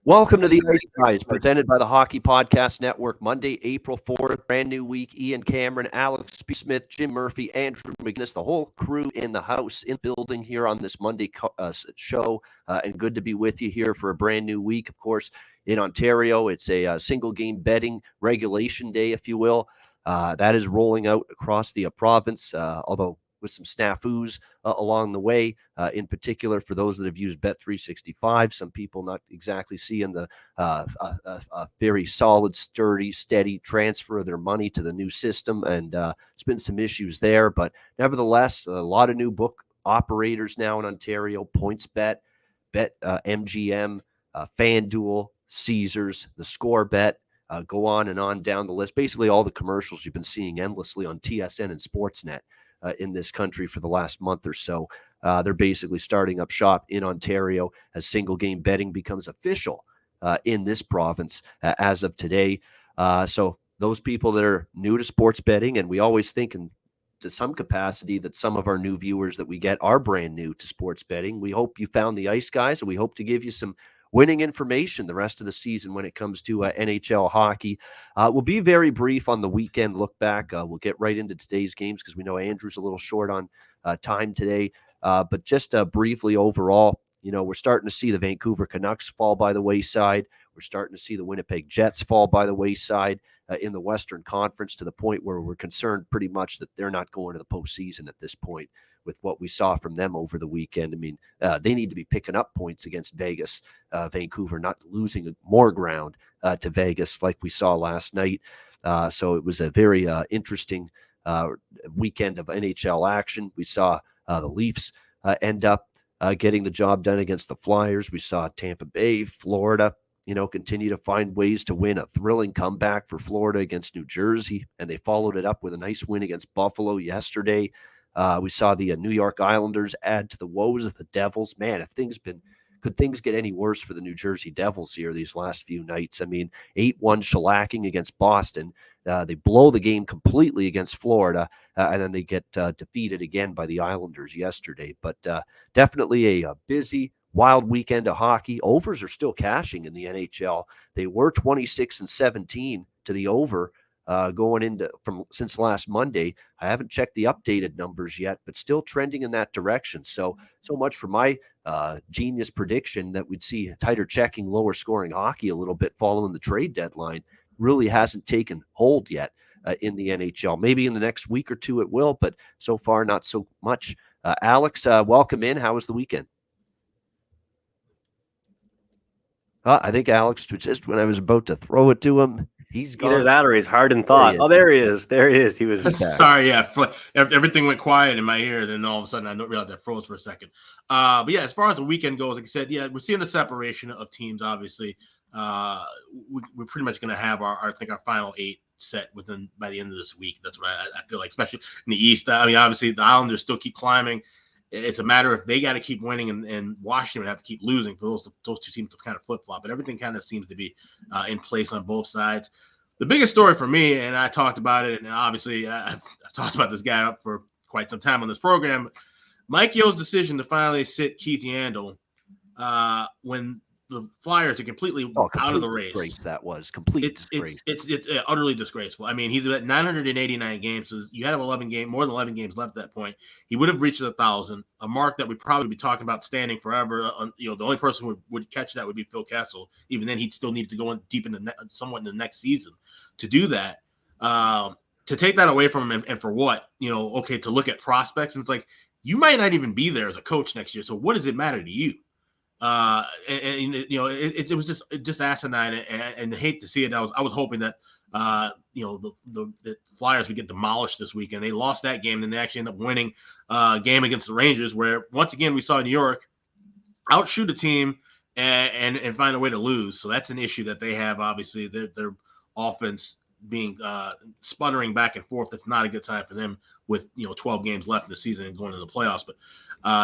Welcome to the Ice Guys, presented by the Hockey Podcast Network. Monday, April 4th, brand new week. Ian Cameron, Alex Smith, Jim Murphy, Andrew McInnis, the whole crew in the house, in building here on this Monday show. And good to be with you here for a brand new week. Of course, in Ontario, it's a single game betting regulation day, if you will. That is rolling out across the province, although with some snafus along the way, in particular for those that have used Bet365. Some people not exactly seeing the a very solid, sturdy, steady transfer of their money to the new system, and there's been some issues there. But nevertheless, a lot of new book operators now in Ontario: PointsBet, MGM, FanDuel, Caesars, the Score Bet. Go on and on down the list. Basically, all the commercials you've been seeing endlessly on TSN and Sportsnet in this country for the last month or so. They're basically starting up shop in Ontario as single game betting becomes official in this province as of today. So those people that are new to sports betting, and we always think to some capacity that some of our new viewers that we get are brand new to sports betting. We hope you found the Ice Guys, and we hope to give you some winning information the rest of the season when it comes to NHL hockey. We'll be very brief on the weekend look back. We'll get right into today's games because we know Andrew's a little short on time today. But just briefly overall, we're starting to see the Vancouver Canucks fall by the wayside. We're starting to see the Winnipeg Jets fall by the wayside in the Western Conference, to the point where we're concerned pretty much that they're not going to the postseason at this point with what we saw from them over the weekend. I mean, they need to be picking up points against Vegas, Vancouver, not losing more ground to Vegas like we saw last night. So it was a very interesting weekend of NHL action. We saw the Leafs end up getting the job done against the Flyers. We saw Tampa Bay, Florida, continue to find ways to win. A thrilling comeback for Florida against New Jersey, and they followed it up with a nice win against Buffalo yesterday. We saw the New York Islanders add to the woes of the Devils. Man, could things get any worse for the New Jersey Devils here these last few nights? I mean, 8-1 shellacking against Boston. They blow the game completely against Florida, and then they get defeated again by the Islanders yesterday. But definitely a busy, wild weekend of hockey. Overs are still cashing in the NHL. They were 26-17 to the over going into since last Monday. I haven't checked the updated numbers yet, but still trending in that direction. So much for my genius prediction that we'd see tighter checking, lower scoring hockey a little bit following the trade deadline. Really hasn't taken hold yet in the NHL. Maybe in the next week or two it will, but so far not so much. Alex, welcome in. How was the weekend? I think Alex was just, when I was about to throw it to him, he's gone. Either that or he's hard in thought. There he is. There he is. He was sorry. Yeah, everything went quiet in my ear. Then all of a sudden, I don't realize I froze for a second. But yeah, as far as the weekend goes, like I said, yeah, we're seeing the separation of teams. Obviously, we're pretty much going to have our final 8 set by the end of this week. That's what I feel like, especially in the East. I mean, obviously, the Islanders still keep climbing. It's a matter of they got to keep winning, and Washington would have to keep losing for those two teams to kind of flip-flop. But everything kind of seems to be in place on both sides. The biggest story for me, and I talked about it, and obviously I've talked about this guy up for quite some time on this program, Mike Yo's decision to finally sit Keith Yandle when the Flyers are completely out of the race. Disgrace that was. Complete disgrace. It's utterly disgraceful. I mean, he's at 989 games. So you had him more than 11 games left at that point. He would have reached 1,000, a mark that we'd probably be talking about standing forever. The only person who would catch that would be Phil Kessel. Even then, he'd still need to go in deep somewhat in the next season to do that. To take that away from him, and for what? To look at prospects, and it's like, you might not even be there as a coach next year. So what does it matter to you? It was just asinine, and hate to see it. I was hoping that the Flyers would get demolished this weekend. They lost that game, and they actually ended up winning a game against the Rangers, where once again we saw New York outshoot a team and find a way to lose. So that's an issue that they have. Obviously, their offense being sputtering back and forth. That's not a good time for them with 12 games left in the season and going to the playoffs. But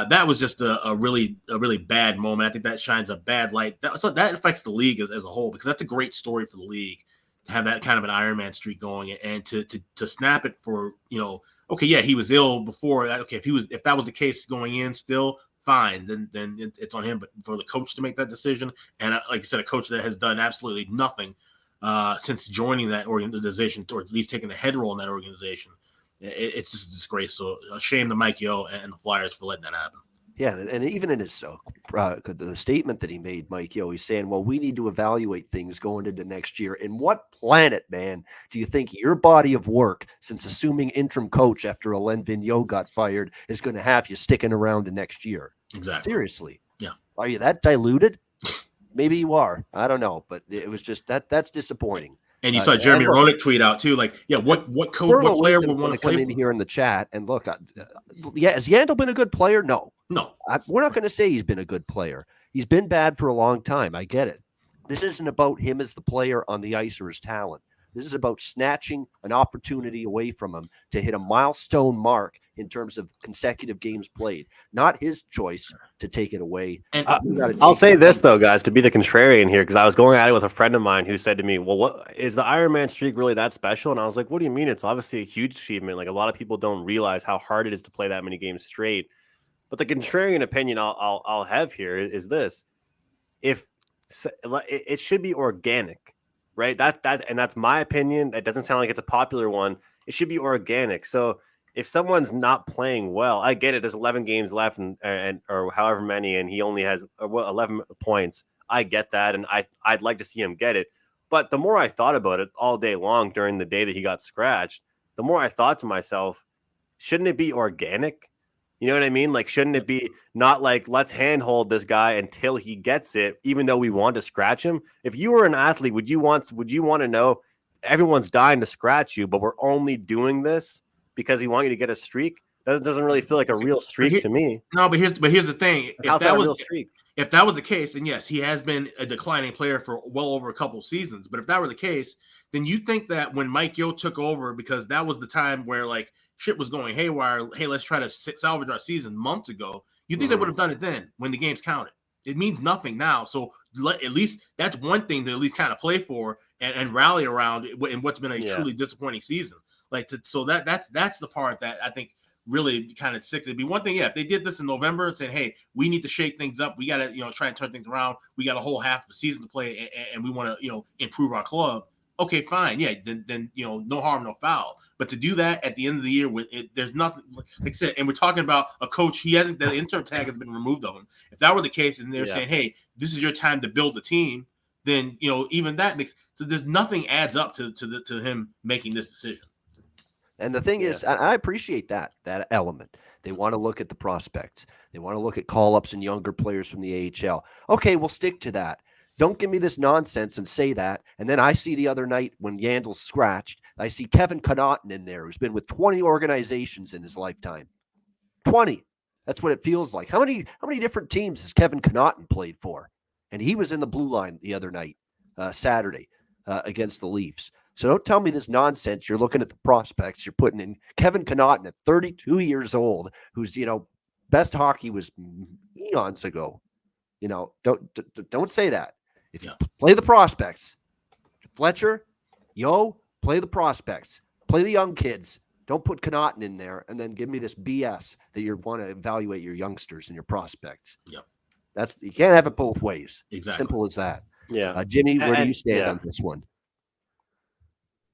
that was just a really bad moment. I think that shines a bad light. That affects the league as a whole, because that's a great story for the league to have that kind of an Iron Man streak going, and to snap it for okay, yeah, he was ill before. Okay, if that was the case going in, still fine, then it's on him. But for the coach to make that decision, and like I said, a coach that has done absolutely nothing since joining that organization, or at least taking the head role in that organization, it's just a disgrace. So a shame to Mike Yeo and the Flyers for letting that happen. Yeah, and even in his the statement that he made, Mike Yeo, he's saying, well, we need to evaluate things going into next year. In what planet, man, do you think your body of work, since assuming interim coach after Alain Vigneault got fired, is going to have you sticking around to next year? Exactly. Seriously. Yeah. Are you that diluted? Maybe you are. I don't know, but it was just that's disappointing. And you saw Jeremy Roenick tweet out too, like, yeah, what coach, what player would want to come in here in the chat and look? Has Yandle been a good player? No. We're not going to say he's been a good player. He's been bad for a long time. I get it. This isn't about him as the player on the ice or his talent. This is about snatching an opportunity away from him to hit a milestone mark in terms of consecutive games played. Not his choice to take it away. And I'll say this, though, guys, to be the contrarian here, because I was going at it with a friend of mine who said to me, well, what is the Iron Man streak really that special? And I was like, what do you mean? It's obviously a huge achievement. Like, a lot of people don't realize how hard it is to play that many games straight. But the contrarian opinion I'll have here is this. If it should be organic. Right. That's my opinion. That doesn't sound like it's a popular one. It should be organic. So if someone's not playing well, I get it. There's 11 games left and or however many, and he only has 11 points. I get that. And I'd like to see him get it. But the more I thought about it all day long during the day that he got scratched, the more I thought to myself, shouldn't it be organic? You know what I mean? Like, shouldn't it be not like, let's handhold this guy until he gets it, even though we want to scratch him? If you were an athlete, would you want to know everyone's dying to scratch you, but we're only doing this because we want you to get a streak? Doesn't really feel like a real streak to me. No, but here's the thing. How's that a real streak? If that was the case, then yes, he has been a declining player for well over a couple of seasons. But if that were the case, then you think that when Mike Yeo took over, because that was the time where like shit was going haywire, hey, let's try to salvage our season months ago, you think they would have done it then when the games counted. It means nothing now. So at least that's one thing to at least kind of play for and rally around in what's been a truly disappointing season. So that's the part that I think really kind of sick. It'd be one thing, if they did this in November and said, hey, we need to shake things up. We got to, try and turn things around. We got a whole half of the season to play and we want to, improve our club. Okay, fine. Yeah. Then, no harm, no foul. But to do that at the end of the year with it, there's nothing, like I said, and we're talking about a coach. The interim tag has been removed of him. If that were the case and they're saying, hey, this is your time to build the team, then, even that makes, so there's nothing adds up to him making this decision. And the thing is, I appreciate that element. They want to look at the prospects. They want to look at call-ups and younger players from the AHL. Okay, we'll stick to that. Don't give me this nonsense and say that. And then I see the other night when Yandle's scratched, I see Kevin Connaughton in there, who's been with 20 organizations in his lifetime. 20. That's what it feels like. How many different teams has Kevin Connaughton played for? And he was in the blue line the other night, Saturday, against the Leafs. So don't tell me this nonsense. You're looking at the prospects. You're putting in Kevin Connaughton at 32 years old, who's, best hockey was eons ago. Don't say that. If you play the prospects, Fletcher, play the prospects. Play the young kids. Don't put Connaughton in there and then give me this BS that you want to evaluate your youngsters and your prospects. Yep. You can't have it both ways. Exactly. Simple as that. Yeah. Jimmy, where do you stand on this one?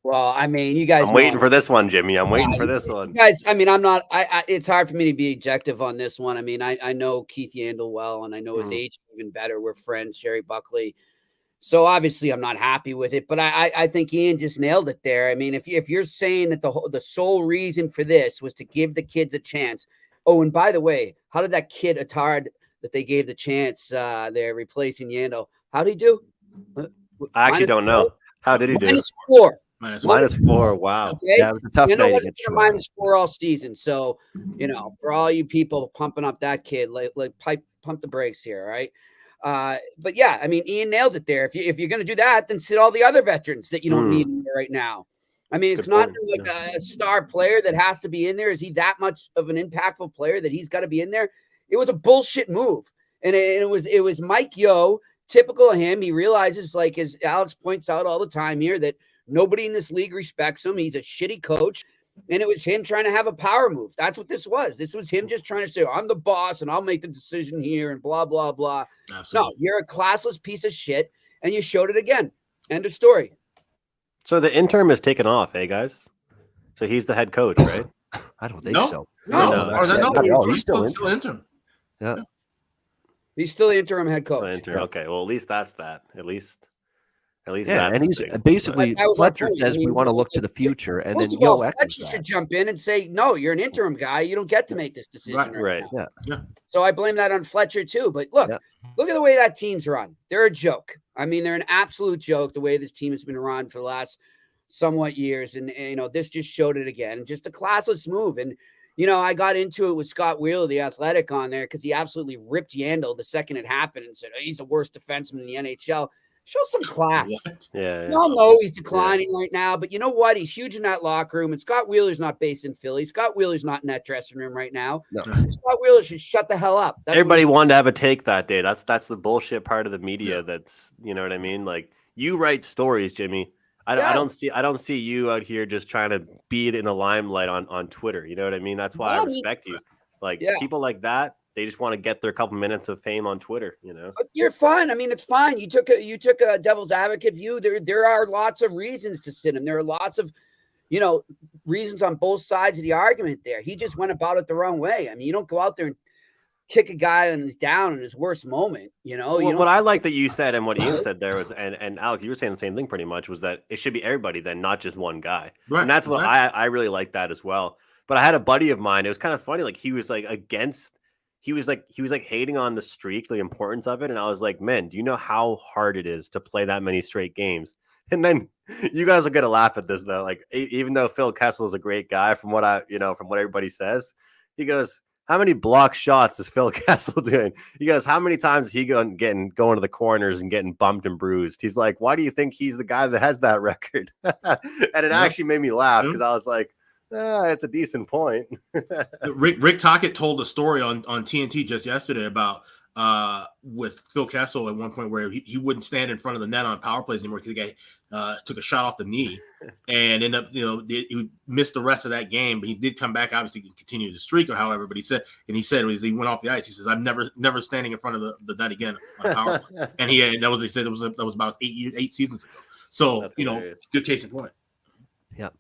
Well, I mean, you guys. I'm waiting for this one, Jimmy. I'm waiting for this one. Guys, I mean, I'm not. It's hard for me to be objective on this one. I mean, I know Keith Yandle well, and I know his age even better. We're friends, Sherry Buckley. So obviously, I'm not happy with it. But I think Ian just nailed it there. I mean, if you're saying that the sole reason for this was to give the kids a chance. Oh, and by the way, how did that kid Attard that they gave the chance? They're replacing Yandle. How did he do? I actually don't know. How did he do? -4. -4. Wow. Okay. Yeah, it was a tough night. Wasn't -4 all season. So, for all you people pumping up that kid, pump the brakes here, right? But yeah, I mean, Ian nailed it there. If you're going to do that, then sit all the other veterans that you don't need in there right now. I mean, it's not like a star player that has to be in there. Is he that much of an impactful player that he's got to be in there? It was a bullshit move, and it was Mike Yeo, typical of him. He realizes, like as Alex points out all the time here, that nobody in this league respects him. He's a shitty coach. And it was him trying to have a power move. That's what this was. This was him just trying to say, I'm the boss and I'll make the decision here and blah, blah, blah. Absolutely. No, you're a classless piece of shit. And you showed it again. End of story. So the interim has taken off, hey guys? So he's the head coach, right? I don't think No. so. No, He's still interim. Yeah. He's still the interim head coach. Interim. Okay, well, at least that's that. At least Yeah, that's and the he's thing. basically That was our Fletcher point. says I mean, we want to look to the future, and then First of all, Yo echoes Fletcher that. should jump in and say, no, you're an interim guy. You don't get to make this decision Right. now. Yeah. So I blame that on Fletcher too. But look, Yeah. look at the way that team's run. They're a joke. I mean, they're an absolute joke the way this team has been run for the last somewhat years. And this just showed it again. Just a classless move. And, I got into it with Scott Wheeler, the Athletic, on there because he absolutely ripped Yandle the second it happened and said, he's the worst defenseman in the NHL. Show some class. Yeah. We all know he's declining right now, but you know what? He's huge in that locker room, and Scott Wheeler's not based in Philly. Scott Wheeler's not in that dressing room right now. No. So Scott Wheeler should shut the hell up. Everybody wanted to have a take that day. That's the bullshit part of the media. That's, you know what I mean? Like, you write stories, Jimmy. I don't see you out here just trying to be in the limelight on Twitter. You know what I mean? That's why I respect you. Like, people like that, they just want to get their couple minutes of fame on Twitter, But you're fine. I mean, it's fine. You took a devil's advocate view. There are lots of reasons to sit him. There are lots of, reasons on both sides of the argument there. He just went about it the wrong way. I mean, you don't go out there and kick a guy when he's down in his worst moment, Well, what I like that you said and what Ian said there was, and Alex, you were saying the same thing pretty much, was that it should be everybody then, not just one guy. Right. And that's what I really like that as well. But I had a buddy of mine. It was kind of funny. Like, he was like he was hating on the streak, the importance of it. And I was like, man, do you know how hard it is to play that many straight games? And then you guys are going to laugh at this though. Like, even though Phil Kessel is a great guy from what from what everybody says, he goes, how many block shots is Phil Kessel doing? He goes, how many times is he going to the corners and getting bumped and bruised? He's like, why do you think he's the guy that has that record? And it actually made me laugh because I was like, it's a decent point. Rick Tocchet told a story on TNT just yesterday about with Phil Kessel at one point where he wouldn't stand in front of the net on power plays anymore because the guy took a shot off the knee and ended up, he missed the rest of that game, but he did come back, obviously continue the streak or however, but he said as he went off the ice, he says, I'm never standing in front of the net again on power play. And that was about 8 seasons ago. So, good case in point. Yeah.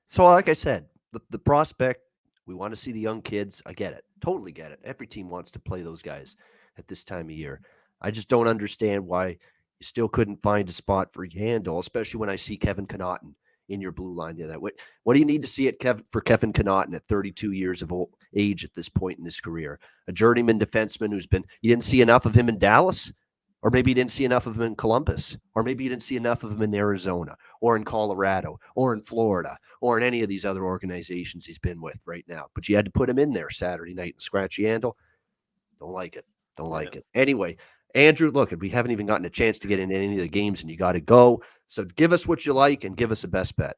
So like I said, the prospect, we want to see the young kids. I get it. Totally get it. Every team wants to play those guys at this time of year. I just don't understand why you still couldn't find a spot for Yandle, especially when I see Kevin Connaughton in your blue line there. What do you need to see for Kevin Connaughton at 32 years of age at this point in his career? A journeyman defenseman you didn't see enough of him in Dallas? Or maybe you didn't see enough of him in Columbus, or maybe you didn't see enough of him in Arizona, or in Colorado, or in Florida, or in any of these other organizations he's been with right now. But you had to put him in there Saturday night and scratch Yandle. Don't like it. Don't like it. Anyway, Andrew, look, we haven't even gotten a chance to get into any of the games, and you got to go. So give us what you like and give us a best bet.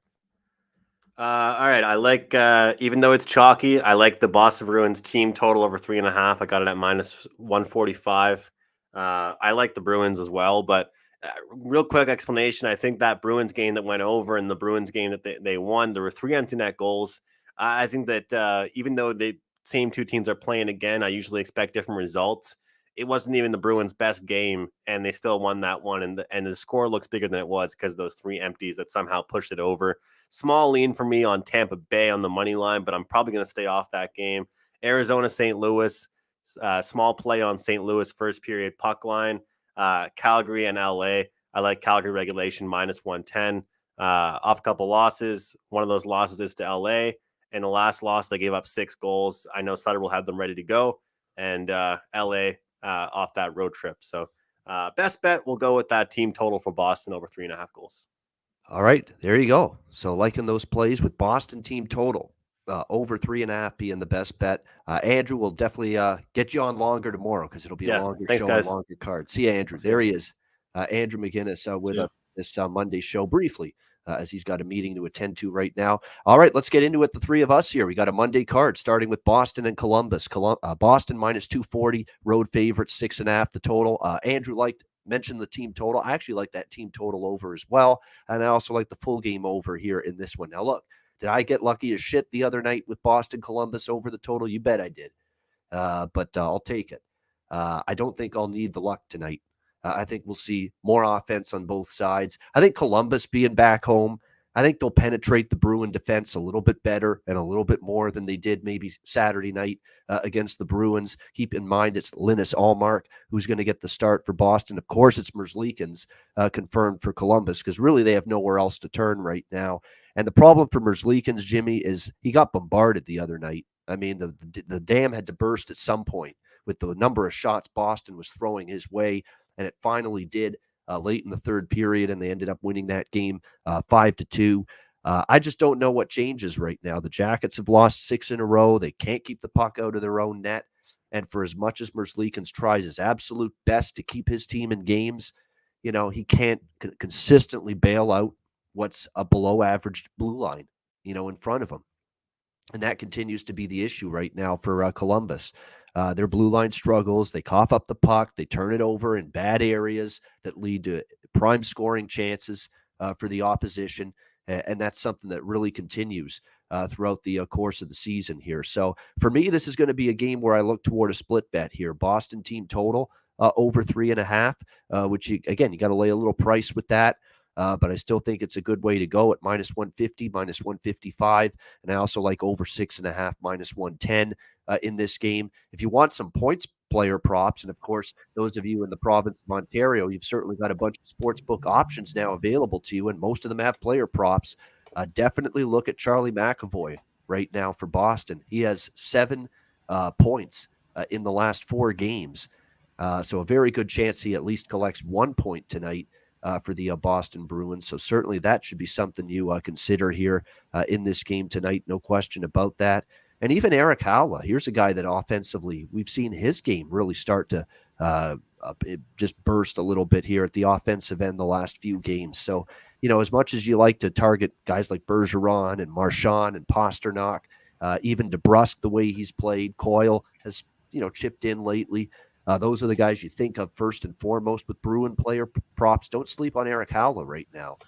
All right. I like, even though it's chalky, I like the Boston Bruins team total over 3.5. I got it at -145. I like the Bruins as well, but real quick explanation. I think that Bruins game that went over and the Bruins game that they won, there were 3 empty net goals. I think that even though the same two teams are playing again, I usually expect different results. It wasn't even the Bruins' best game, and they still won that one. And the score looks bigger than it was because those 3 empties that somehow pushed it over. Small lean for me on Tampa Bay on the money line, but I'm probably going to stay off that game. Arizona, St. Louis. Small play on St. Louis first period puck line. Calgary and LA. I like Calgary regulation -110. Off a couple losses. One of those losses is to LA. And the last loss, they gave up 6 goals. I know Sutter will have them ready to go. And LA off that road trip. So best bet, we'll go with that team total for Boston over 3.5 goals. All right, there you go. So liking those plays with Boston team total. Over 3.5 being the best bet. Andrew will definitely get you on longer tomorrow because it'll be a longer show, guys. a longer card. See you, Andrew. There he is, Andrew McInnis with us this Monday show briefly as he's got a meeting to attend to right now. All right, let's get into it. The 3 of us here. We got a Monday card starting with Boston and Columbus. Boston -240, road favorite 6.5 the total. Andrew mentioned the team total. I actually like that team total over as well, and I also like the full game over here in this one. Now look. Did I get lucky as shit the other night with Boston Columbus over the total? You bet I did. But I'll take it. I don't think I'll need the luck tonight. I think we'll see more offense on both sides. I think Columbus being back home, I think they'll penetrate the Bruin defense a little bit better and a little bit more than they did maybe Saturday night against the Bruins. Keep in mind it's Linus Ullmark who's going to get the start for Boston. Of course, it's Merzlikins confirmed for Columbus because really they have nowhere else to turn right now. And the problem for Merzlikins, Jimmy, is he got bombarded the other night. I mean, the dam had to burst at some point with the number of shots Boston was throwing his way, and it finally did late in the third period, and they ended up winning that game 5-2. I just don't know what changes right now. The Jackets have lost 6 in a row. They can't keep the puck out of their own net, and for as much as Merzlikins tries his absolute best to keep his team in games, he can't consistently bail out what's a below-average blue line, in front of him. And that continues to be the issue right now for Columbus. Their blue line struggles. They cough up the puck. They turn it over in bad areas that lead to prime scoring chances for the opposition. And that's something that really continues throughout the course of the season here. So for me, this is going to be a game where I look toward a split bet here. Boston team total over 3.5, which, you got to lay a little price with that. But I still think it's a good way to go at -150, -155. And I also like over 6.5, -110 in this game. If you want some points player props, and of course, those of you in the province of Ontario, you've certainly got a bunch of sportsbook options now available to you, and most of them have player props. Definitely look at Charlie McAvoy right now for Boston. He has 7 points in the last 4 games. So a very good chance he at least collects 1 point tonight for the Boston Bruins. So certainly that should be something you consider here in this game tonight. No question about that. And even Eric Howla, here's a guy that offensively, we've seen his game really start to just burst a little bit here at the offensive end the last few games. So, as much as you like to target guys like Bergeron and Marchand and Pasternak, even DeBrusk, the way he's played, Coyle has, chipped in lately. Those are the guys you think of first and foremost with Bruin player props. Don't sleep on Eric Howla right now.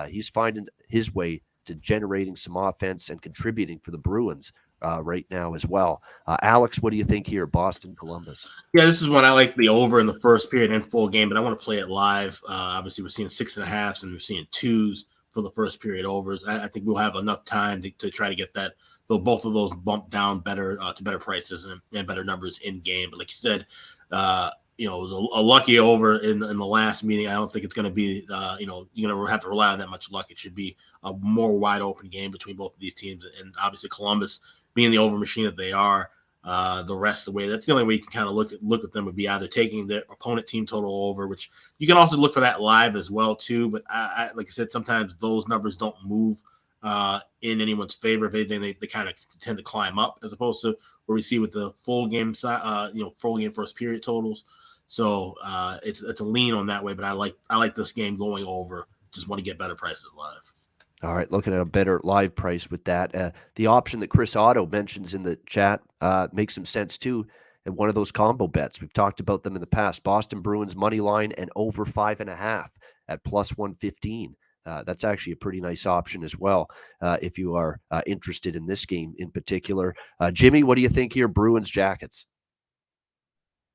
He's finding his way to generating some offense and contributing for the Bruins right now as well. Alex, what do you think here, Boston, Columbus? Yeah, this is one I like the over in the first period and full game, but I want to play it live. Obviously, we're seeing 6.5s and we're seeing 2s for the first period overs. I think we'll have enough time to try to get that. Though both of those bump down better to better prices and better numbers in game. But like you said, it was a lucky over in the last meeting. I don't think it's going to be, you're going to have to rely on that much luck. It should be a more wide open game between both of these teams. And obviously Columbus being the over machine that they are, the rest of the way, that's the only way you can kind of look at them would be either taking the opponent team total over, which you can also look for that live as well too. But I like I said, sometimes those numbers don't move in anyone's favor. If anything, they kind of tend to climb up as opposed to where we see with the full game full game first period totals. So it's a lean on that way, but I like this game going over. Just want to get better prices live. All right, looking at a better live price with that. The option that Chris Otto mentions in the chat makes some sense too. And one of those combo bets, we've talked about them in the past. Boston Bruins money line and over 5.5 at +115. That's actually a pretty nice option as well if you are interested in this game in particular. Jimmy, what do you think here, Bruins Jackets?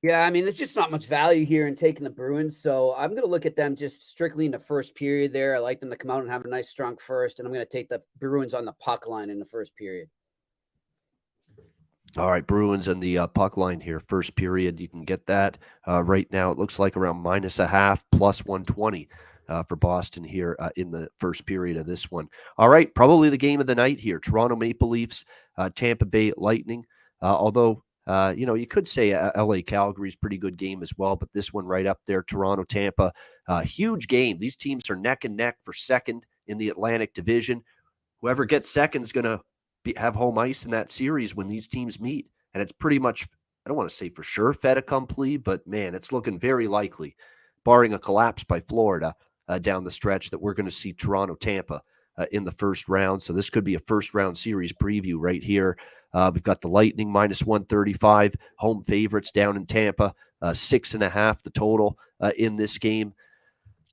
Yeah, I mean, there's just not much value here in taking the Bruins, so I'm going to look at them just strictly in the first period there. I like them to come out and have a nice, strong first, and I'm going to take the Bruins on the puck line in the first period. All right, Bruins and the puck line here, first period. You can get that right now. It looks like around -0.5, +120 for Boston here in the first period of this one. All right, probably the game of the night here. Toronto Maple Leafs, Tampa Bay Lightning. Although, you could say LA Calgary's pretty good game as well, but this one right up there, Toronto Tampa, huge game. These teams are neck and neck for second in the Atlantic Division. Whoever gets second is going to have home ice in that series when these teams meet. And it's pretty much, I don't want to say for sure fait accompli, but man, it's looking very likely, barring a collapse by Florida down the stretch, that we're going to see Toronto-Tampa in the first round. So this could be a first round series preview right here. We've got the Lightning -135, home favorites down in Tampa, 6.5 the total in this game.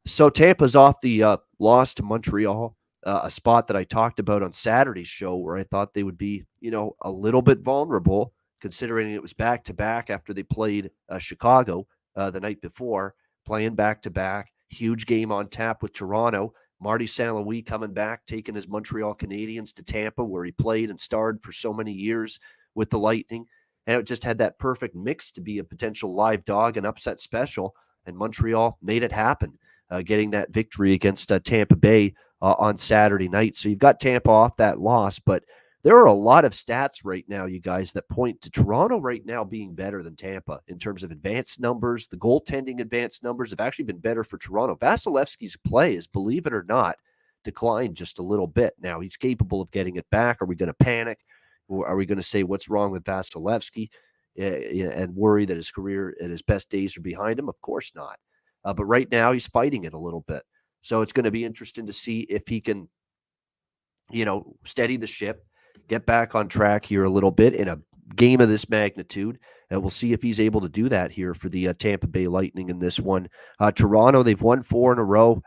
So Tampa's off the loss to Montreal a spot that I talked about on Saturday's show where I thought they would be, a little bit vulnerable considering it was back-to-back after they played Chicago the night before, playing back-to-back. Huge game on tap with Toronto. Marty St. Louis coming back, taking his Montreal Canadiens to Tampa, where he played and starred for so many years with the Lightning. And it just had that perfect mix to be a potential live dog and upset special. And Montreal made it happen, getting that victory against Tampa Bay on Saturday night. So you've got Tampa off that loss, but there are a lot of stats right now, you guys, that point to Toronto right now being better than Tampa in terms of advanced numbers. The goaltending advanced numbers have actually been better for Toronto. Vasilevsky's play is, believe it or not, declined just a little bit. Now, he's capable of getting it back. Are we going to panic? Or are we going to say what's wrong with Vasilevsky and worry that his career and his best days are behind him? Of course not. But right now, he's fighting it a little bit. So it's going to be interesting to see if he can, steady the ship, get back on track here a little bit in a game of this magnitude. And we'll see if he's able to do that here for the Tampa Bay Lightning in this one. Toronto, they've won 4 in a row.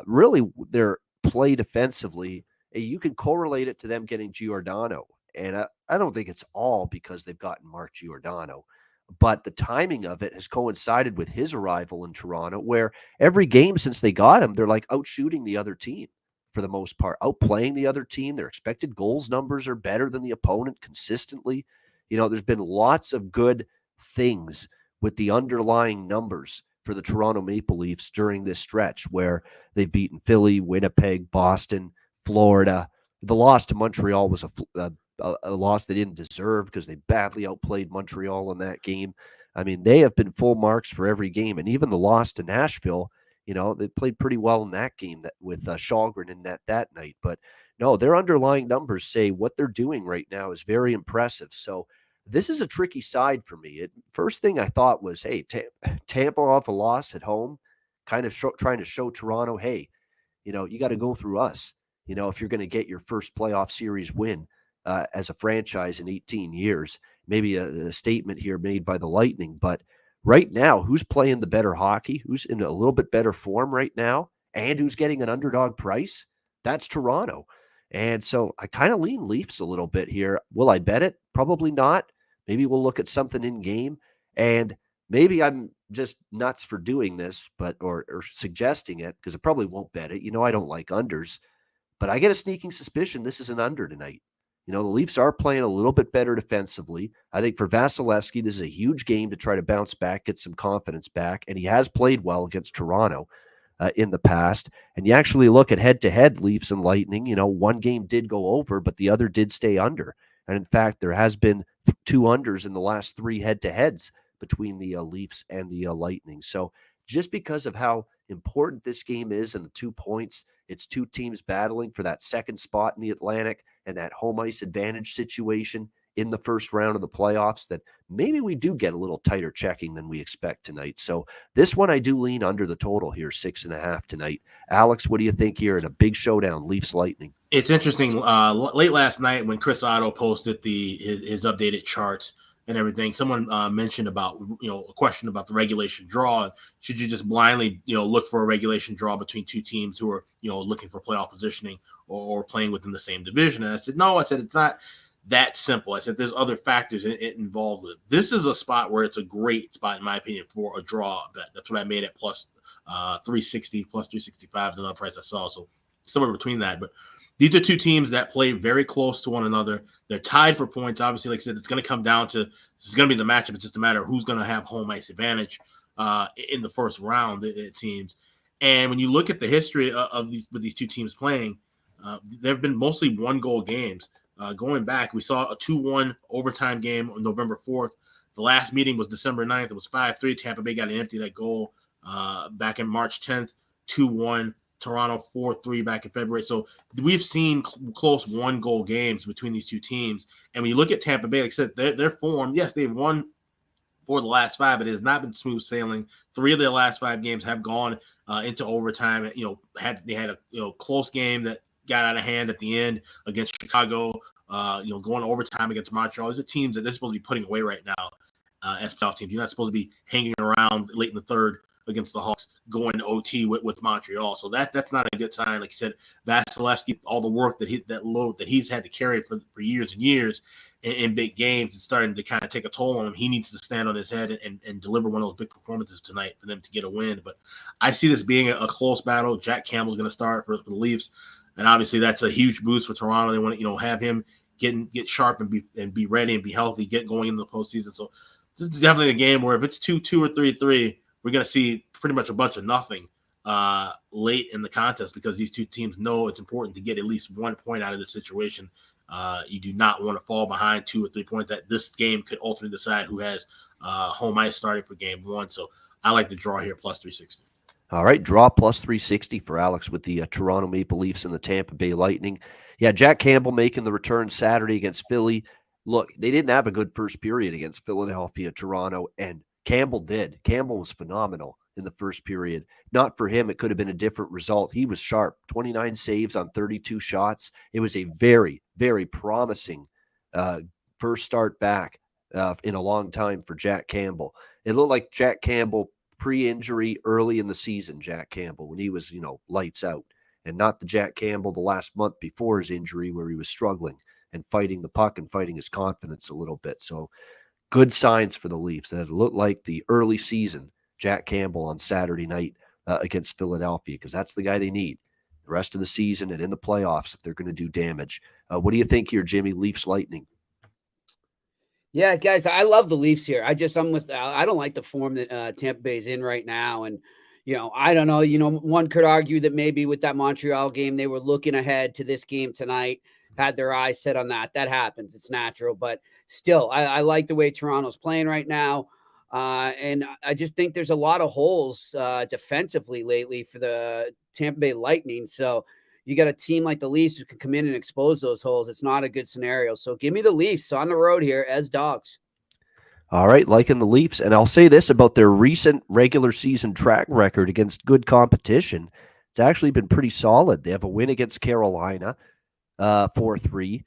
Really, their play defensively, you can correlate it to them getting Giordano. And I don't think it's all because they've gotten Mark Giordano. But the timing of it has coincided with his arrival in Toronto, where every game since they got him, they're like outshooting the other team for the most part, outplaying the other team. Their expected goals numbers are better than the opponent consistently. There's been lots of good things with the underlying numbers for the Toronto Maple Leafs during this stretch where they've beaten Philly, Winnipeg, Boston, Florida. The loss to Montreal was a loss they didn't deserve because they badly outplayed Montreal in that game. I mean, they have been full marks for every game. And even the loss to Nashville, they played pretty well in that game with Shalgren in that night. But no, their underlying numbers say what they're doing right now is very impressive. So this is a tricky side for me. First thing I thought was, hey, Tampa off a loss at home, kind of trying to show Toronto, hey, you got to go through us, if you're going to get your first playoff series win as a franchise in 18 years. Maybe a statement here made by the Lightning. But right now, who's playing the better hockey? Who's in a little bit better form right now? And who's getting an underdog price? That's Toronto. And so I kind of lean Leafs a little bit here. Will I bet it? Probably not. Maybe we'll look at something in game. And maybe I'm just nuts for doing this, or suggesting it, because I probably won't bet it. I don't like unders. But I get a sneaking suspicion this is an under tonight. The Leafs are playing a little bit better defensively. I think for Vasilevsky, this is a huge game to try to bounce back, get some confidence back. And he has played well against Toronto in the past. And you actually look at head-to-head Leafs and Lightning, one game did go over, but the other did stay under. And in fact, there has been 2 unders in the last 3 head-to-heads between the Leafs and the Lightning. So just because of how important this game is and the 2 points, it's 2 teams battling for that second spot in the Atlantic and that home ice advantage situation in the first round of the playoffs, that maybe we do get a little tighter checking than we expect tonight. So this one, I do lean under the total here, 6.5 tonight. Alex, what do you think here in a big showdown, Leafs Lightning? It's interesting. Late last night when Chris Otto posted his updated charts and everything, someone mentioned about, a question about the regulation draw. Should you just blindly, look for a regulation draw between 2 teams who are, looking for playoff positioning or playing within the same division? And I said, no, it's not that simple. I said, there's other factors involved with it. This is a spot where it's a great spot, in my opinion, for a draw bet. That's what I made at plus 360, plus 365 is another price I saw. So somewhere between that. But these are 2 teams that play very close to one another. They're tied for points. Obviously, like I said, it's going to come down to, this is going to be the matchup. It's just a matter of who's going to have home ice advantage in the first round, it seems. And when you look at the history of these 2 teams playing, there have been mostly 1-goal games. Going back, we saw a 2-1 overtime game on November 4th. The last meeting was December 9th. It was 5-3. Tampa Bay got an empty net goal back in March 10th, 2-1. Toronto 4-3 back in February. So we've seen close 1-goal games between these 2 teams. And when you look at Tampa Bay, like I said, their form, yes, they've won 4 of the last 5, but it has not been smooth sailing. 3 of their last 5 games have gone into overtime. They had a close game that got out of hand at the end against Chicago. Going overtime against Montreal. These are teams that they're supposed to be putting away right now as playoff teams. You're not supposed to be hanging around late in the third against the Hawks going to OT with Montreal. So that's not a good sign. Like you said, Vasilevsky, all the work that load that he's had to carry for years and years in big games is starting to kind of take a toll on him. He needs to stand on his head and deliver one of those big performances tonight for them to get a win. But I see this being a close battle. Jack Campbell's going to start for the Leafs, and obviously that's a huge boost for Toronto. They want to have him get sharp and be ready and be healthy, get going into the postseason. So this is definitely a game where if it's 2-2 or 3-3, we're going to see pretty much a bunch of nothing late in the contest, because these two teams know it's important to get at least 1 point out of this situation. You do not want to fall behind 2 or 3 points. That this game could ultimately decide who has home ice starting for game one. So I like the draw here, plus 360. All right, draw plus 360 for Alex with the Toronto Maple Leafs and the Tampa Bay Lightning. Yeah, Jack Campbell making the return Saturday against Philly. Look, they didn't have a good first period against Philadelphia, Toronto, and Campbell did. Campbell was phenomenal in the first period. Not for him, it could have been a different result. He was sharp, 29 saves on 32 shots. It was a very, very promising first start back in a long time for Jack Campbell. It looked like Jack Campbell pre-injury early in the season, Jack Campbell, when he was, lights out, and not the Jack Campbell the last month before his injury where he was struggling and fighting the puck and fighting his confidence a little bit. So good signs for the Leafs. That it looked like the early season Jack Campbell on Saturday night against Philadelphia, because that's the guy they need the rest of the season and in the playoffs if they're going to do damage. What do you think here, Jimmy? Leafs Lightning? Yeah, guys, I love the Leafs here. I don't like the form that Tampa Bay's in right now. And, I don't know, one could argue that maybe with that Montreal game, they were looking ahead to this game tonight, had their eyes set on that. That happens. It's natural. But still, I like the way Toronto's playing right now. And I just think there's a lot of holes defensively lately for the Tampa Bay Lightning. So you got a team like the Leafs who can come in and expose those holes. It's not a good scenario. So give me the Leafs on the road here as dogs. All right, liking the Leafs. And I'll say this about their recent regular season track record against good competition. It's actually been pretty solid. They have a win against Carolina, 4-3.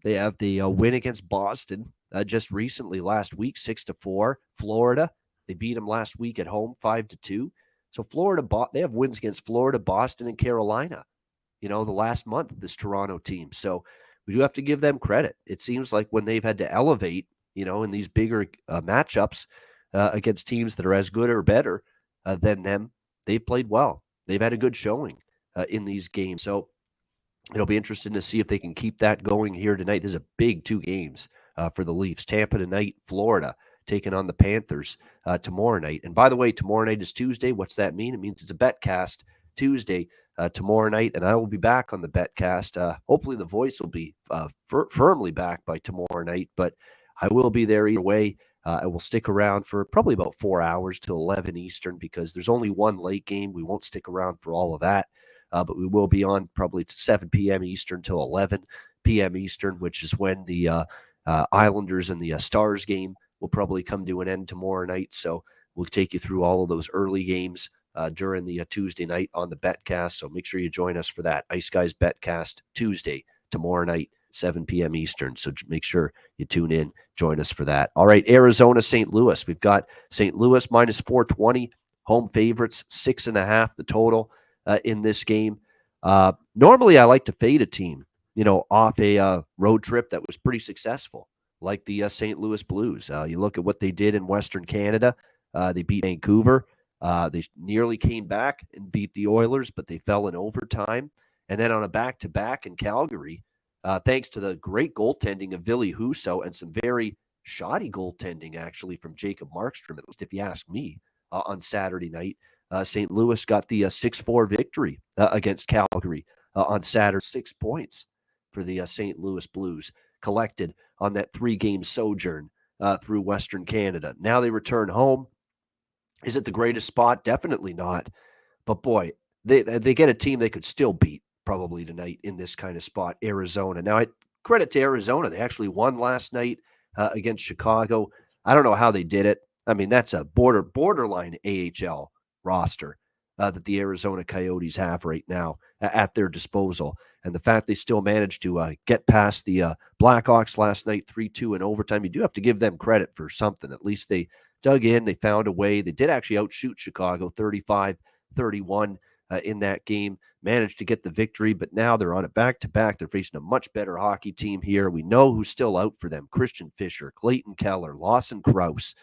They have the win against Boston just recently last week, 6-4. Florida, they beat them last week at home, 5-2. So Florida, they have wins against Florida, Boston, and Carolina, the last month, this Toronto team. So we do have to give them credit. It seems like when they've had to elevate, in these bigger matchups against teams that are as good or better than them, they've played well. They've had a good showing in these games. So it'll be interesting to see if they can keep that going here tonight. This is a big 2 games for the Leafs. Tampa tonight, Florida taking on the Panthers tomorrow night. And by the way, tomorrow night is Tuesday. What's that mean? It means it's a BetCast Tuesday tomorrow night, and I will be back on the BetCast. Hopefully the voice will be firmly back by tomorrow night, but I will be there either way. I will stick around for probably about 4 hours till 11 Eastern because there's only one late game. We won't stick around for all of that, but we will be on probably to 7 p.m. Eastern till 11 p.m. Eastern, which is when the Islanders and the Stars game will probably come to an end tomorrow night. So we'll take you through all of those early games during the Tuesday night on the BetCast. So make sure you join us for that. Ice Guys BetCast Tuesday, tomorrow night, 7 p.m. Eastern. So make sure you tune in, join us for that. All right, Arizona, St. Louis. We've got St. Louis minus 420, home favorites, 6.5 the total in this game. Normally I like to fade a team, off a road trip that was pretty successful, like the St. Louis Blues. You look at what they did in Western Canada. They beat Vancouver. They nearly came back and beat the Oilers, but they fell in overtime. And then on a back-to-back in Calgary, thanks to the great goaltending of Ville Husso and some very shoddy goaltending, actually, from Jacob Markstrom, at least if you ask me, on Saturday night, St. Louis got the 6-4 victory against Calgary on Saturday. 6 points for the St. Louis Blues collected on that 3-game sojourn through Western Canada. Now they return home. Is it the greatest spot? Definitely not. But boy, they get a team they could still beat probably tonight in this kind of spot, Arizona. Now, credit to Arizona. They actually won last night against Chicago. I don't know how they did it. I mean, that's a borderline AHL roster that the Arizona Coyotes have right now at their disposal. And the fact they still managed to get past the Blackhawks last night, 3-2 in overtime, you do have to give them credit for something. At least they dug in. They found a way. They did actually outshoot Chicago 35-31 in that game, managed to get the victory, but now they're on a back-to-back. They're facing a much better hockey team here. We know who's still out for them: Christian Fischer, Clayton Keller, Lawson Krause,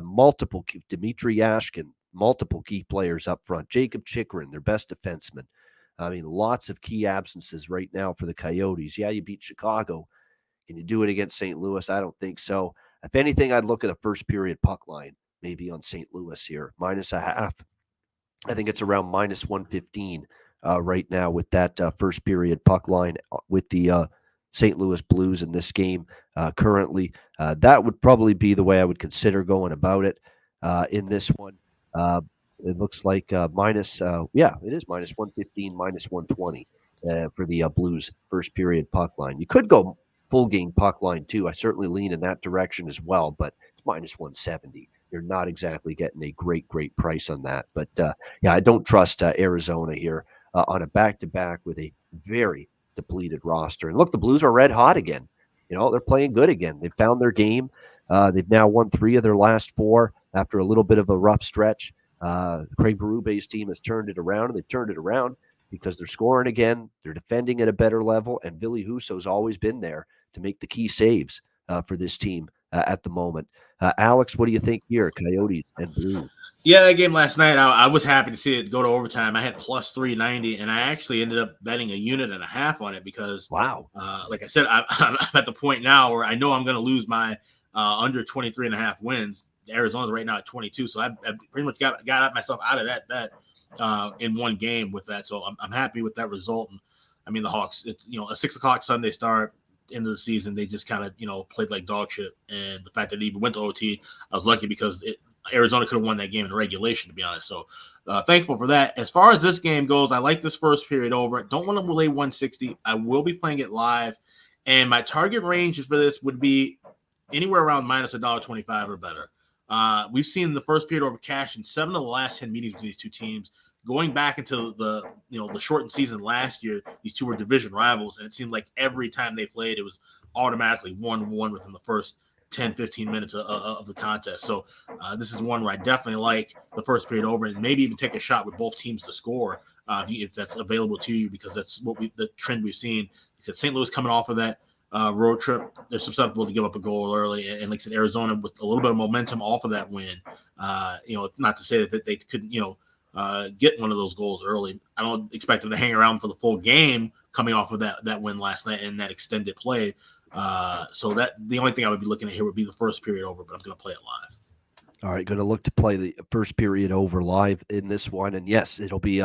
multiple Dmitry Yashkin, multiple key players up front, Jacob Chikrin, their best defenseman. I mean, lots of key absences right now for the Coyotes. Yeah, you beat Chicago. Can you do it against St. Louis? I don't think so. If anything, I'd look at a first period puck line, maybe on St. Louis here, -0.5. I think it's around -115 right now with that first period puck line with the St. Louis Blues in this game currently. That would probably be the way I would consider going about it in this one. It looks like it is -115, -120 for the Blues first period puck line. You could go full game puck line too. I certainly lean in that direction as well, but it's -170. You're not exactly getting a great price on that. But I don't trust Arizona here on a back-to-back with a very depleted roster. And look, the Blues are red hot again. They're playing good again. They've found their game. They've now won 3 of their last 4 after a little bit of a rough stretch. Craig Berube's team has turned it around, and they've turned it around because they're scoring again. They're defending at a better level, and Ville Husso's always been there to make the key saves for this team at the moment. Alex, what do you think here, Coyotes and Blues? Yeah, that game last night, I was happy to see it go to overtime. I had +390, and I actually ended up betting 1.5 units on it because, wow, like I said, I'm at the point now where I know I'm going to lose my under 23.5 wins. Arizona's right now at 22, so I pretty much got myself out of that bet in one game with that. So I'm happy with that result. And I mean, the Hawks, it's a 6 o'clock Sunday start. End of the season, they just kind of played like dog shit, and the fact that they even went to OT, I was lucky because Arizona could have won that game in regulation, to be honest. So thankful for that. As far as this game goes, I like this first period over. Don't want to lay 160. I will be playing it live, and my target range for this would be anywhere around -$1.25 or better. We've seen the first period over cash in 7 of the last 10 meetings with these two teams. Going back into the shortened season last year, these two were division rivals, and it seemed like every time they played, it was automatically 1-1 within the first 10, 15 minutes of the contest. So this is one where I definitely like the first period over, and maybe even take a shot with both teams to score if that's available to you, because that's the trend we've seen. He said St. Louis coming off of that road trip, they're susceptible to give up a goal early, and like I said, Arizona with a little bit of momentum off of that win. Not to say that they couldn't get one of those goals early. I don't expect them to hang around for the full game coming off of that win last night and that extended play. So that the only thing I would be looking at here would be the first period over, but I'm going to play it live. All right, going to look to play the first period over live in this one. And yes, it'll be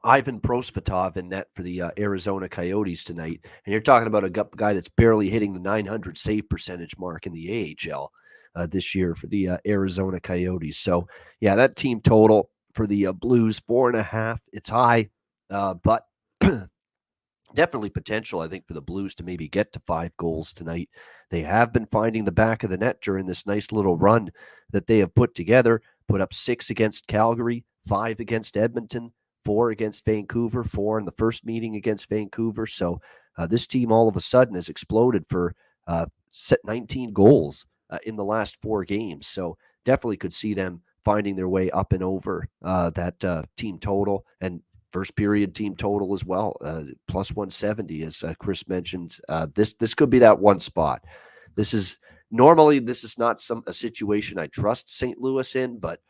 Ivan Prosvetov in net for the Arizona Coyotes tonight. And you're talking about a guy that's barely hitting the 900 save percentage mark in the AHL. This year for the Arizona Coyotes. So, yeah, that team total for the Blues, 4.5. It's high, but definitely potential, I think, for the Blues to maybe get to 5 goals tonight. They have been finding the back of the net during this nice little run that they have put together. Put up 6 against Calgary, 5 against Edmonton, 4 against Vancouver, 4 in the first meeting against Vancouver. So this team all of a sudden has exploded for 19 goals in the last 4 games. So definitely could see them finding their way up and over that team total and first period team total as well. +170, as Chris mentioned. This could be that one spot. This is not a situation I trust St. Louis in, but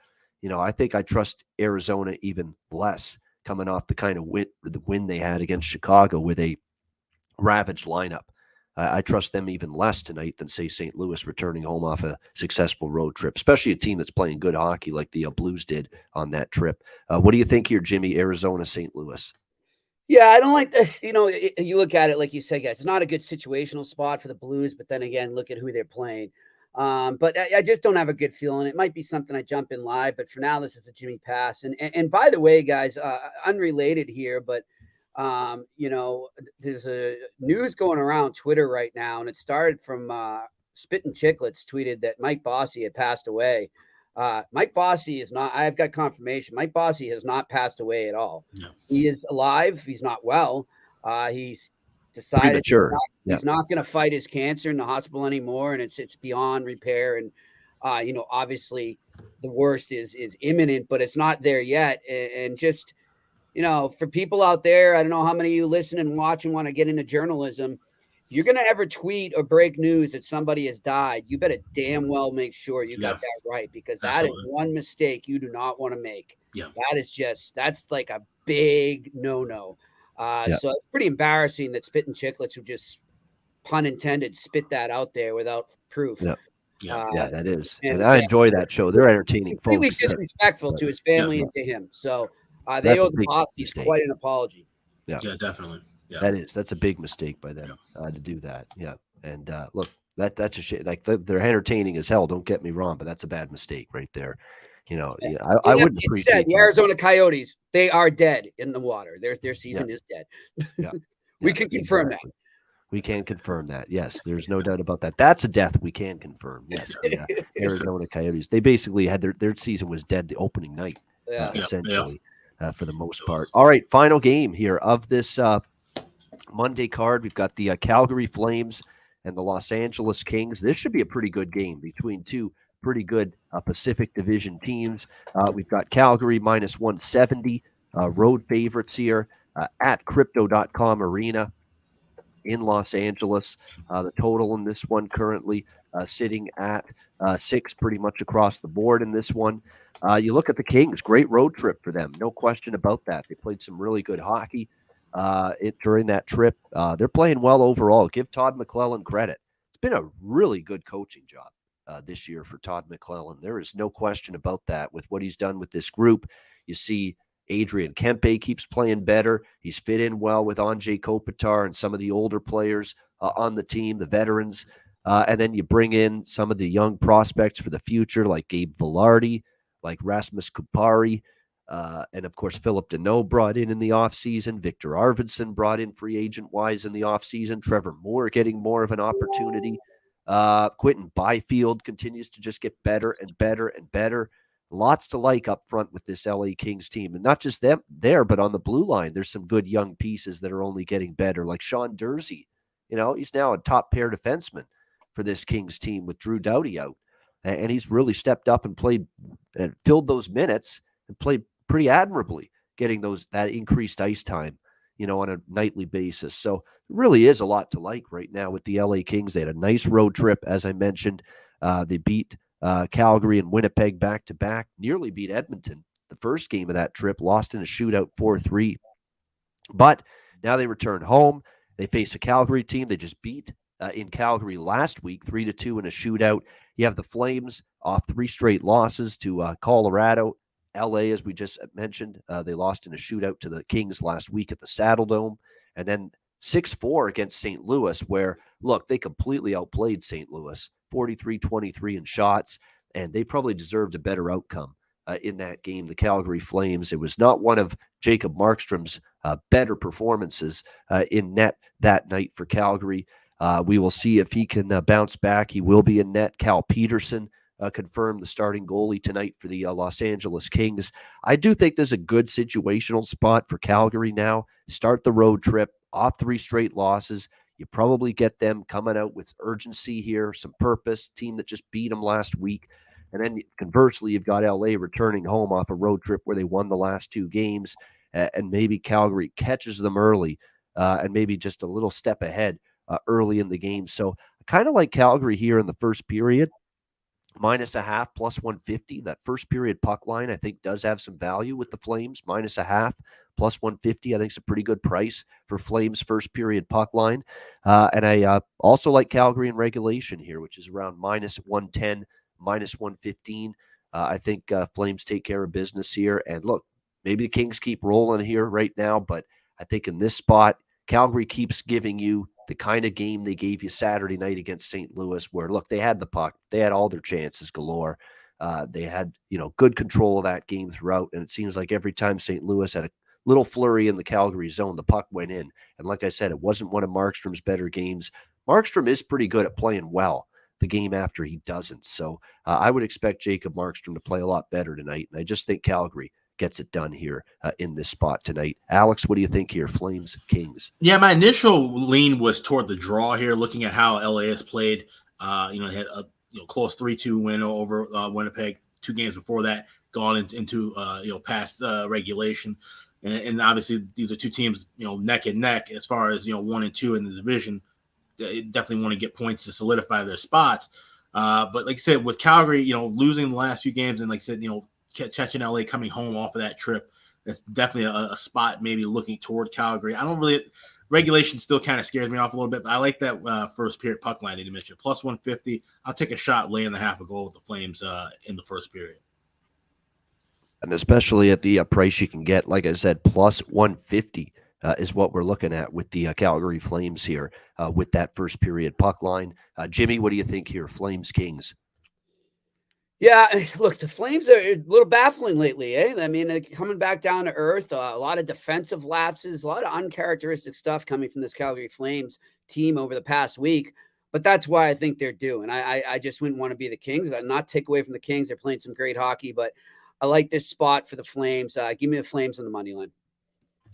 I think I trust Arizona even less coming off the kind of win they had against Chicago with a ravaged lineup. I trust them even less tonight than, say, St. Louis returning home off a successful road trip, especially a team that's playing good hockey like the Blues did on that trip. What do you think here, Jimmy, Arizona, St. Louis? Yeah, I don't like this. You look at it, like you said, guys, it's not a good situational spot for the Blues, but then again, look at who they're playing. But I just don't have a good feeling. It might be something I jump in live, but for now, this is a Jimmy pass. And by the way, guys, unrelated here, but there's a news going around Twitter right now, and it started from Spittin' Chicklets tweeted that Mike Bossy had passed away. Mike Bossy is not, I've got confirmation. Mike Bossy has not passed away at all. No. He is alive. He's not well. He's decided he's not going to fight his cancer in the hospital anymore, and it's beyond repair. And Obviously the worst is imminent, but it's not there yet. And just, for people out there, I don't know how many of you listen and watch and want to get into journalism. If you're going to ever tweet or break news that somebody has died, you better damn well make sure you got that right, because that is one mistake you do not want to make. Yeah. That's like a big no-no. So it's pretty embarrassing that Spittin' Chicklets, who just, pun intended, spit that out there without proof. Yeah, that is. And I enjoy that show. They're entertaining completely folks. Disrespectful to his family and to him. So they owe the Bosties quite an apology. Yeah, definitely. Yeah. That's a big mistake by them to do that. Yeah. And look, that's a shit. Like they're entertaining as hell. Don't get me wrong, but that's a bad mistake right there. I wouldn't appreciate the Arizona Coyotes. They are dead in the water. Their season is dead. Yeah. We can confirm that. We can confirm that. Yes, there's no doubt about that. That's a death we can confirm. Yes, the Arizona Coyotes. They basically had their season was dead the opening night, essentially, for the most part. All right, final game here of this Monday card. We've got the Calgary Flames and the Los Angeles Kings. This should be a pretty good game between two pretty good Pacific Division teams. We've got Calgary minus 170, road favorites here at Crypto.com Arena in Los Angeles. The total in this one currently sitting at 6 pretty much across the board in this one. You look at the Kings, great road trip for them. No question about that. They played some really good hockey during that trip. They're playing well overall. Give Todd McClellan credit. It's been a really good coaching job this year for Todd McClellan. There is no question about that with what he's done with this group. You see Adrian Kempe keeps playing better. He's fit in well with Anze Kopitar and some of the older players on the team, the veterans. And then you bring in some of the young prospects for the future, like Gabe Vilardi, like Rasmus Kupari, and, of course, Philip Deneau brought in the offseason. Victor Arvidsson brought in free agent-wise in the offseason. Trevor Moore getting more of an opportunity. Quentin Byfield continues to just get better and better and better. Lots to like up front with this LA Kings team. And not just them there, but on the blue line, there's some good young pieces that are only getting better, like Sean Dursey. He's now a top pair defenseman for this Kings team with Drew Doughty out. And he's really stepped up and played and filled those minutes and played pretty admirably, getting that increased ice time, on a nightly basis. So it really is a lot to like right now with the LA Kings. They had a nice road trip, as I mentioned. They beat Calgary and Winnipeg back-to-back, nearly beat Edmonton the first game of that trip, lost in a shootout 4-3. But now they return home. They face a Calgary team they just beat in Calgary last week, 3-2 in a shootout. You have the Flames off 3 straight losses to Colorado. LA, as we just mentioned, they lost in a shootout to the Kings last week at the Saddle Dome. And then 6-4 against St. Louis, where, look, they completely outplayed St. Louis, 43-23 in shots, and they probably deserved a better outcome in that game, the Calgary Flames. It was not one of Jacob Markstrom's better performances in net that night for Calgary. We will see if he can bounce back. He will be in net. Cal Peterson confirmed the starting goalie tonight for the Los Angeles Kings. I do think there's a good situational spot for Calgary now. Start the road trip off 3 straight losses. You probably get them coming out with urgency here, some purpose, team that just beat them last week. And then conversely, you've got LA returning home off a road trip where they won the last 2 games, and maybe Calgary catches them early and maybe just a little step ahead early in the game. So I kind of like Calgary here in the first period. -0.5 plus 150. That first period puck line, I think, does have some value with the Flames. -0.5 plus 150. I think it's a pretty good price for Flames first period puck line. And I also like Calgary in regulation here, which is around -110, -115. I think Flames take care of business here. And look, maybe the Kings keep rolling here right now, but I think in this spot, Calgary keeps giving you the kind of game they gave you Saturday night against St. Louis, where, look, they had the puck. They had all their chances galore. They had, good control of that game throughout. And it seems like every time St. Louis had a little flurry in the Calgary zone, the puck went in. And like I said, it wasn't one of Markstrom's better games. Markstrom is pretty good at playing well the game after he doesn't. So I would expect Jacob Markstrom to play a lot better tonight. And I just think Calgary gets it done here in this spot tonight. Alex, what do you think here? Flames, Kings. Yeah, my initial lean was toward the draw here, looking at how LA has played. They had close 3-2 win over Winnipeg. 2 games before that, gone into past regulation, and obviously these are 2 teams neck and neck as far as 1 and 2 in the division. They definitely want to get points to solidify their spots. But like I said, with Calgary, losing the last few games, and like I said, catching LA coming home off of that trip, that's definitely a spot maybe looking toward Calgary. Regulation still kind of scares me off a little bit, but I like that first period puck line that you mentioned, plus 150. I'll take a shot laying the half a goal with the Flames in the first period. And especially at the price you can get, like I said, plus 150 is what we're looking at with the Calgary Flames here with that first period puck line. Jimmy, what do you think here? Flames Kings. Yeah, look, the Flames are a little baffling lately, eh? I mean, coming back down to earth, a lot of defensive lapses, a lot of uncharacteristic stuff coming from this Calgary Flames team over the past week. But that's why I think they're due. And I just wouldn't want to be the Kings. Not take away from the Kings. They're playing some great hockey, but I like this spot for the Flames. Give me the Flames on the money line.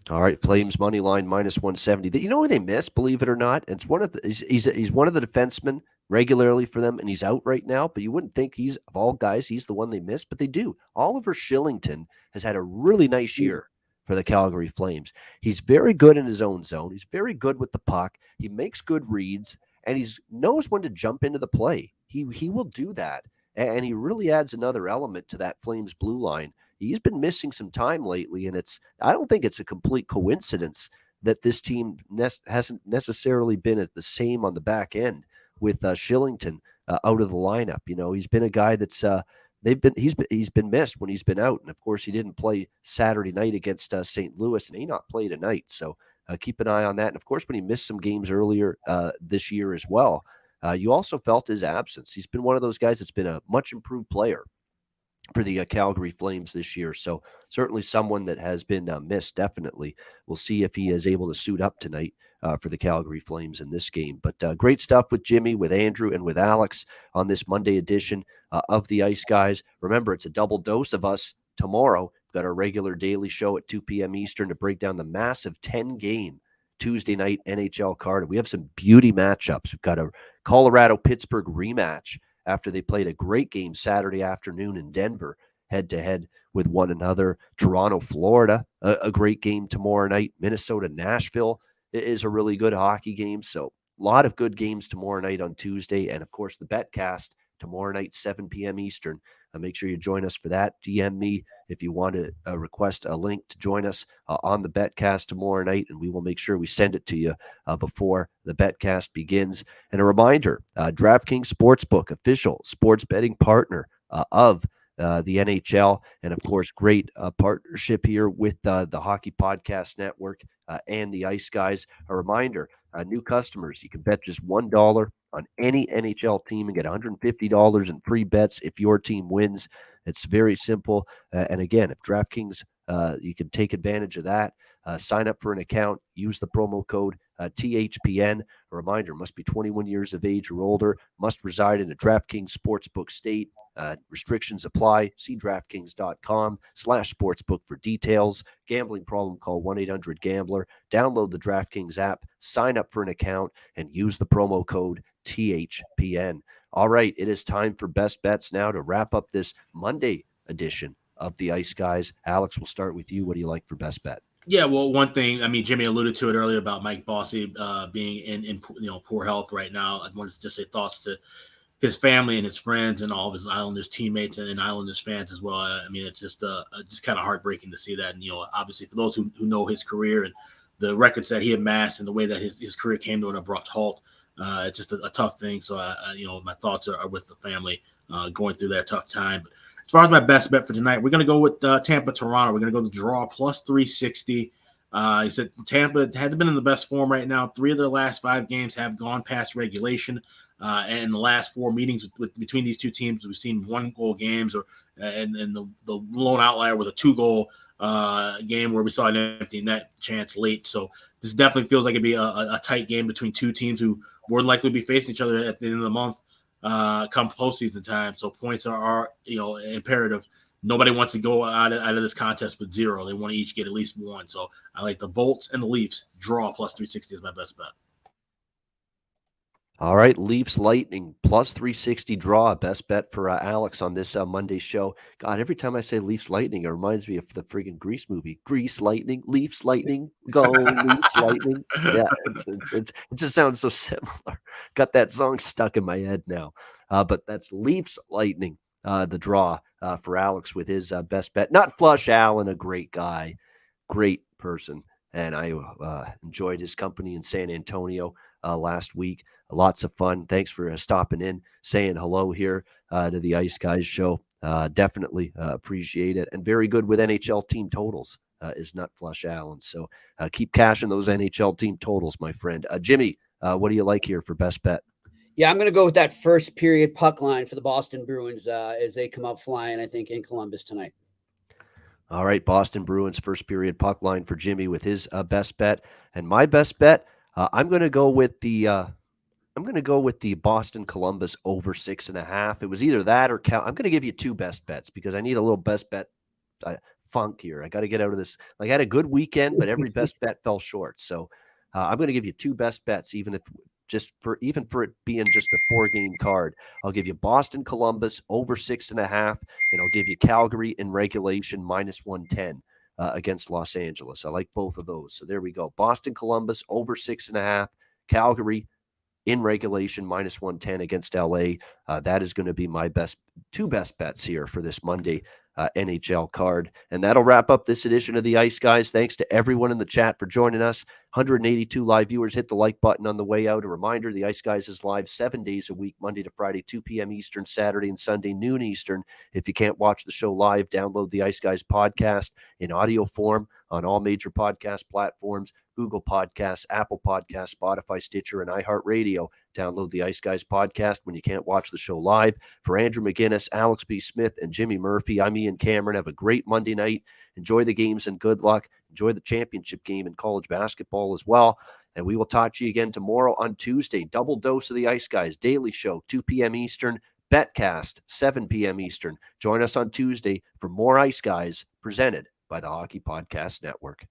All right, Flames money line minus 170. You know who they miss, believe it or not? It's one of the he's one of the defensemen regularly for them, and he's out right now. But you wouldn't think he's of all guys, he's the one they miss, but they do. Oliver Shillington has had a really nice year for the Calgary Flames. He's very good in his own zone. He's very good with the puck. He makes good reads, and he knows when to jump into the play. He will do that, and he really adds another element to that Flames blue line. He's been missing some time lately, and I don't think it's a complete coincidence that this team hasn't necessarily been at the same on the back end with Shillington out of the lineup. He's been a guy that's he's been missed when he's been out, and of course he didn't play Saturday night against St. Louis, and he not play tonight. So keep an eye on that. And of course, when he missed some games earlier this year as well, you also felt his absence. He's been one of those guys that's been a much improved player for the Calgary Flames this year. So certainly someone that has been missed, definitely. We'll see if he is able to suit up tonight for the Calgary Flames in this game. But great stuff with Jimmy, with Andrew, and with Alex on this Monday edition of the Ice Guys. Remember, it's a double dose of us tomorrow. We've got our regular daily show at 2 p.m. Eastern to break down the massive 10-game Tuesday night NHL card. We have some beauty matchups. We've got a Colorado-Pittsburgh rematch after they played a great game Saturday afternoon in Denver, head-to-head with one another. Toronto, Florida, a great game tomorrow night. Minnesota, Nashville is a really good hockey game. So a lot of good games tomorrow night on Tuesday. And, of course, the BetCast tomorrow night, 7 p.m. Eastern. Make sure you join us for that. DM me if you want to request a link to join us on the BetCast tomorrow night, and we will make sure we send it to you before the BetCast begins. And a reminder, DraftKings Sportsbook, official sports betting partner of the NHL, and of course, great partnership here with the Hockey Podcast Network and the Ice Guys. A reminder, new customers, you can bet just $1 on any NHL team and get $150 in free bets if your team wins. It's very simple. And again, if DraftKings, you can take advantage of that. Sign up for an account, use the promo code THPN. A reminder, must be 21 years of age or older, must reside in a DraftKings Sportsbook state. Restrictions apply. See DraftKings.com/sportsbook for details. Gambling problem, call 1-800-GAMBLER. Download the DraftKings app, sign up for an account, and use the promo code THPN. All right, it is time for Best Bets now to wrap up this Monday edition of the Ice Guys. Alex, we'll start with you. What do you like for Best Bet? Yeah, well, one thing, I mean, Jimmy alluded to it earlier about Mike Bossy being in poor health right now. I wanted to just say thoughts to his family and his friends and all of his Islanders teammates and Islanders fans as well. I mean, it's just kind of heartbreaking to see that. And, obviously for those who know his career and the records that he amassed and the way that his career came to an abrupt halt, it's just a tough thing. So, my thoughts are with the family going through that tough time. But as far as my best bet for tonight, we're going to go with Tampa, Toronto. We're going to go the draw plus 360. He said Tampa has been in the best form right now. 3 of their last 5 games have gone past regulation. And in the last 4 meetings between these 2 teams, we've seen 1-goal games, and the lone outlier was a 2-goal game where we saw an empty net chance late. So this definitely feels like it'd be a tight game between 2 teams who more than likely be facing each other at the end of the month come postseason time. So points are imperative. Nobody wants to go out of this contest with 0. They want to each get at least 1. So I like the Bolts and the Leafs draw plus 360 is my best bet. All right, Leafs Lightning plus 360 draw. Best bet for Alex on this Monday show. God, every time I say Leafs Lightning, it reminds me of the friggin' Grease movie. Grease Lightning, Leafs Lightning, go Leafs Lightning. Yeah, it just sounds so similar. Got that song stuck in my head now. But that's Leafs Lightning, the draw for Alex with his best bet. Not Flush Allen, a great guy, great person. And I enjoyed his company in San Antonio last week. Lots of fun. Thanks for stopping in, saying hello here to the Ice Guys show. Definitely appreciate it. And very good with NHL team totals is Nut Flush Allen. So keep cashing those NHL team totals, my friend. Jimmy, what do you like here for best bet? Yeah, I'm going to go with that first period puck line for the Boston Bruins as they come up flying, I think, in Columbus tonight. All right, Boston Bruins first period puck line for Jimmy with his best bet. And my best bet, I'm going to go with the Boston Columbus over 6.5. It was either that or Cal. I'm going to give you two best bets because I need a little best bet funk here. I got to get out of this. Like, I had a good weekend, but every best bet fell short. So I'm going to give you two best bets, even for it being just a 4-game card. I'll give you Boston Columbus over 6.5, and I'll give you Calgary in regulation minus 110 against Los Angeles. I like both of those. So there we go. Boston Columbus over 6.5, Calgary in regulation minus 110 against LA. That is going to be my two best bets here for this Monday NHL card. And that'll wrap up this edition of the Ice Guys. Thanks to everyone in the chat for joining us. 182 live viewers. Hit the like button on the way out. A reminder, the Ice Guys is live 7 days a week, Monday to Friday, 2 p.m. Eastern, Saturday and Sunday, noon Eastern. If you can't watch the show live, download the Ice Guys podcast in audio form on all major podcast platforms, Google Podcasts, Apple Podcasts, Spotify, Stitcher, and iHeartRadio. Download the Ice Guys podcast when you can't watch the show live. For Andrew McInnis, Alex B. Smith, and Jimmy Murphy, I'm Ian Cameron. Have a great Monday night. Enjoy the games and good luck. Enjoy the championship game in college basketball as well. And we will talk to you again tomorrow on Tuesday. Double dose of the Ice Guys Daily Show, 2 p.m. Eastern. Betcast, 7 p.m. Eastern. Join us on Tuesday for more Ice Guys presented by the Hockey Podcast Network.